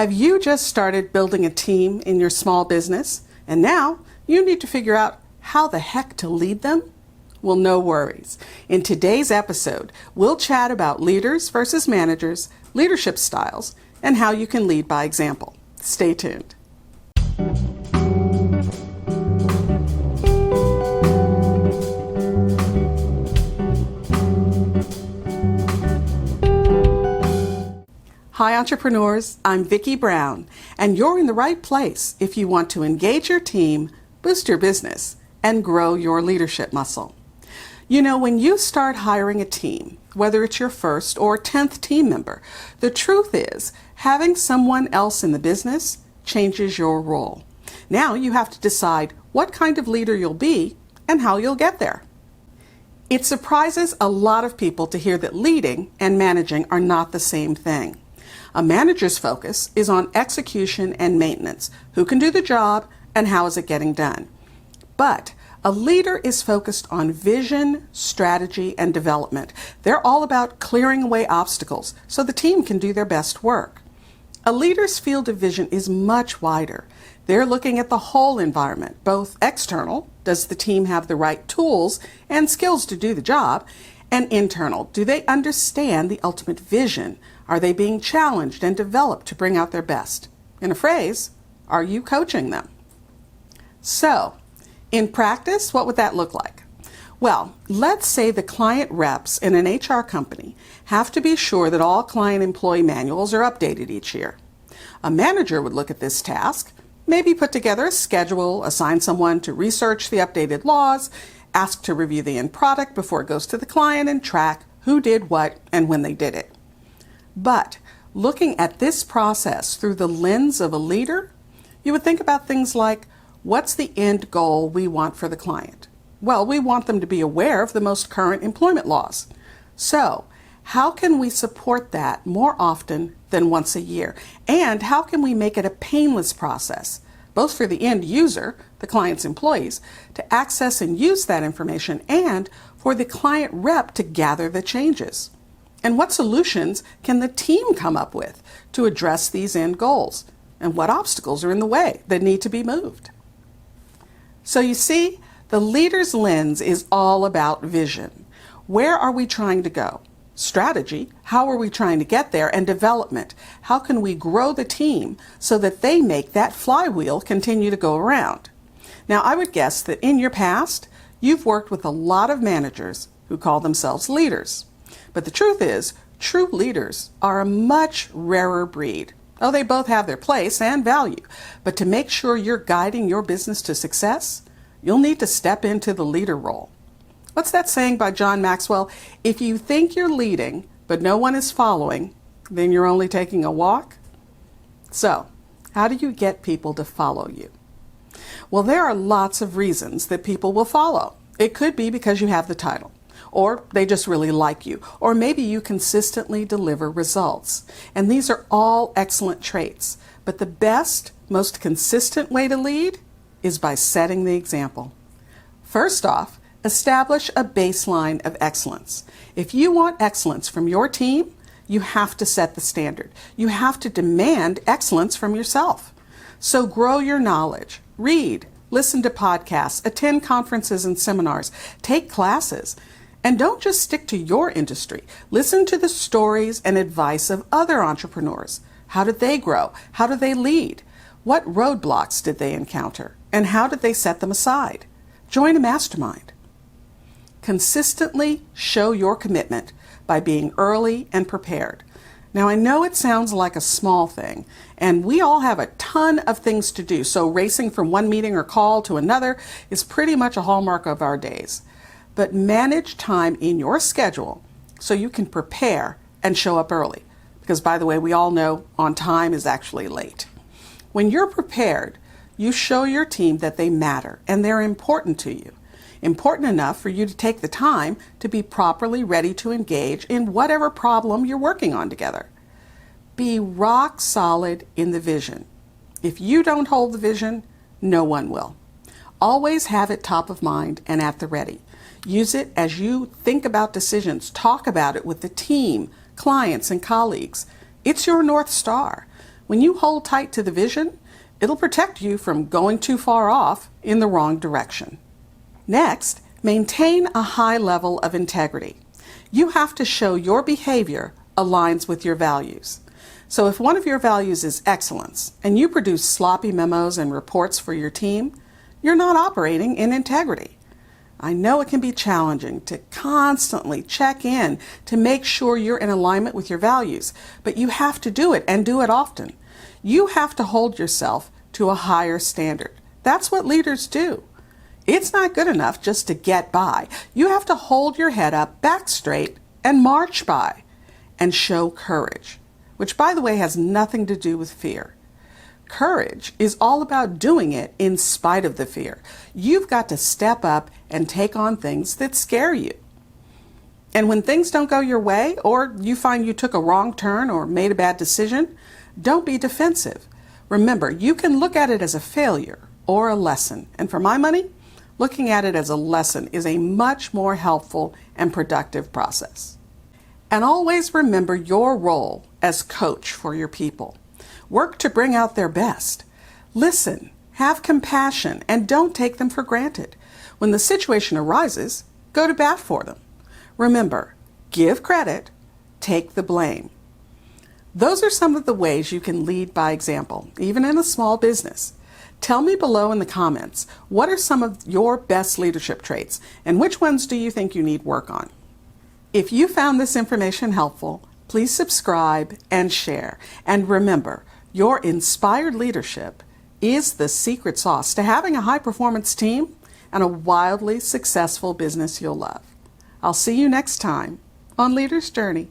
Have you just started building a team in your small business and now you need to figure out how the heck to lead them? Well, no worries. In today's episode, we'll chat about leaders versus managers, leadership styles, and how you can lead by example. Stay tuned. Hi entrepreneurs, I'm Vicky Brown, and you're in the right place if you want to engage your team, boost your business, and grow your leadership muscle. You know, when you start hiring a team, whether it's your first or 10th team member, the truth is having someone else in the business changes your role. Now you have to decide what kind of leader you'll be and how you'll get there. It surprises a lot of people to hear that leading and managing are not the same thing. A manager's focus is on execution and maintenance. Who can do the job and how is it getting done? But a leader is focused on vision, strategy, and development. They're all about clearing away obstacles so the team can do their best work. A leader's field of vision is much wider. They're looking at the whole environment, both external, does the team have the right tools and skills to do the job, and internal, do they understand the ultimate vision? Are they being challenged and developed to bring out their best? In a phrase, are you coaching them? So, in practice, what would that look like? Well, let's say the client reps in an HR company have to be sure that all client employee manuals are updated each year. A manager would look at this task, maybe put together a schedule, assign someone to research the updated laws, ask to review the end product before it goes to the client, and track who did what and when they did it. But looking at this process through the lens of a leader, you would think about things like, what's the end goal we want for the client? Well, we want them to be aware of the most current employment laws. So, how can we support that more often than once a year? And how can we make it a painless process, both for the end user, the client's employees, to access and use that information, and for the client rep to gather the changes? And what solutions can the team come up with to address these end goals? And what obstacles are in the way that need to be moved? So you see, the leader's lens is all about vision. Where are we trying to go? Strategy, how are we trying to get there? And development, how can we grow the team so that they make that flywheel continue to go around? Now, I would guess that in your past, you've worked with a lot of managers who call themselves leaders. But the truth is, true leaders are a much rarer breed. Oh, they both have their place and value. But to make sure you're guiding your business to success, you'll need to step into the leader role. What's that saying by John Maxwell? If you think you're leading, but no one is following, then you're only taking a walk. So, how do you get people to follow you? Well, there are lots of reasons that people will follow. It could be because you have the title, or they just really like you, or maybe you consistently deliver results. And these are all excellent traits. But the best, most consistent way to lead is by setting the example. First off, establish a baseline of excellence. If you want excellence from your team, you have to set the standard. You have to demand excellence from yourself. So grow your knowledge, read, listen to podcasts, attend conferences and seminars, take classes. And don't just stick to your industry. Listen to the stories and advice of other entrepreneurs. How did they grow? How do they lead? What roadblocks did they encounter? And how did they set them aside? Join a mastermind. Consistently show your commitment by being early and prepared. Now, I know it sounds like a small thing, and we all have a ton of things to do, so racing from one meeting or call to another is pretty much a hallmark of our days. But manage time in your schedule so you can prepare and show up early. Because, by the way, we all know on time is actually late. When you're prepared, you show your team that they matter and they're important to you. Important enough for you to take the time to be properly ready to engage in whatever problem you're working on together. Be rock solid in the vision. If you don't hold the vision, no one will. Always have it top of mind and at the ready. Use it as you think about decisions. Talk about it with the team, clients, and colleagues. It's your North Star. When you hold tight to the vision, it'll protect you from going too far off in the wrong direction. Next, maintain a high level of integrity. You have to show your behavior aligns with your values. So if one of your values is excellence and you produce sloppy memos and reports for your team, you're not operating in integrity. I know it can be challenging to constantly check in to make sure you're in alignment with your values, but you have to do it and do it often. You have to hold yourself to a higher standard. That's what leaders do. It's not good enough just to get by. You have to hold your head up, back straight, and march by, and show courage, which, by the way, has nothing to do with fear. Courage is all about doing it in spite of the fear. You've got to step up and take on things that scare you. And when things don't go your way, or you find you took a wrong turn or made a bad decision, don't be defensive. Remember, you can look at it as a failure or a lesson. And for my money, looking at it as a lesson is a much more helpful and productive process. And always remember your role as coach for your people. Work to bring out their best. Listen, have compassion, and don't take them for granted. When the situation arises, go to bat for them. Remember, give credit, take the blame. Those are some of the ways you can lead by example, even in a small business. Tell me below in the comments, what are some of your best leadership traits, and which ones do you think you need work on? If you found this information helpful, please subscribe and share. And remember, your inspired leadership is the secret sauce to having a high-performance team and a wildly successful business you'll love. I'll see you next time on Leader's Journey.